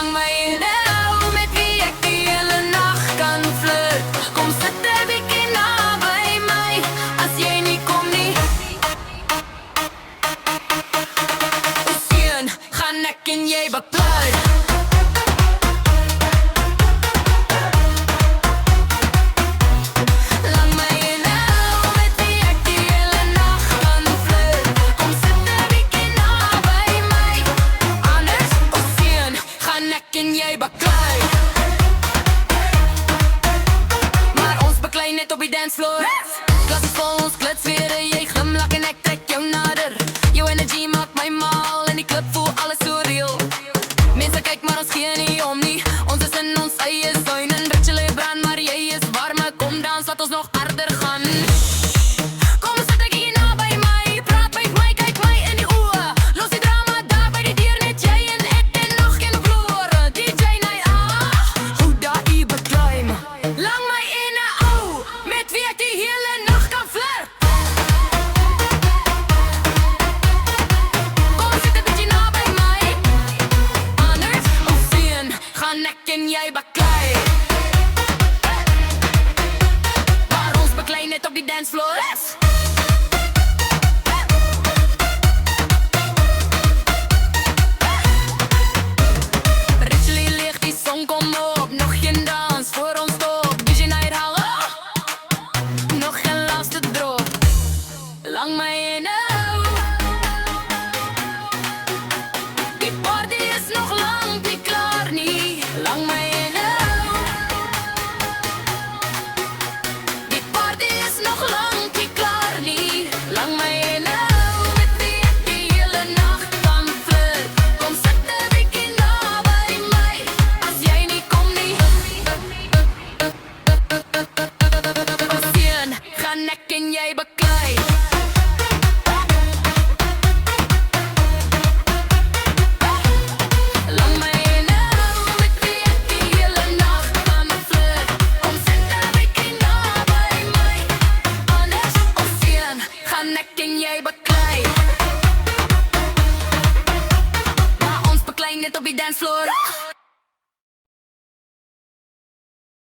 Lang my in hou met wie ek die hele nacht kan flirt. Kom sit 'n bietjie naby my, as jy nie kom nie. Oceaan, gaan ek en jy baklei. Maar ons beklei net op die dancefloor. Klas is vol, ons klits weer, jy glimlach en ek trek jou nader. Jou energie maak my mal en die klip voel alles so real. Mense kyk maar ons gee nie om nie. Ons is in ons eie tuin en Rachel jy brand, maar jy is warme. Kom dans, laat ons nog harder gaan. Kom sit ek hier naby my, praat met my, kyk my in die oë. Los die drama daar by die deur, net jy en ek en nog geen vloer. DJ night, hoe daar jy beklei my. Lang my in 'n ou, met wie ek die hele nacht kan flirt. Kom sit 'n bietjie naby my, anders Oceaan, gaan ek en jy baklei. Maar ons beklei net op die dancefloor. Ritually lig die son kom op, nog geen dans voor ons stop. DJ night haal nog geen laaste drop. Lang my in 'n hou, die party is nog lang nie klaar nie. Lang my in 'n hou, die party is nog lang nie klaar nie. Lang my in 'n hou, met wie ek die hele nacht kan flirt. Kom sit 'n bietjie naby my, as jy nie kom nie. Oceaan, gaan ek en jy baklei. Lang my in 'n hou, met wie ek die hele nacht kan flirt. Kom sit 'n bietjie naby my, anders Oceaan, gaan ek en jy baklei. Maar ons beklei net op die dancefloor.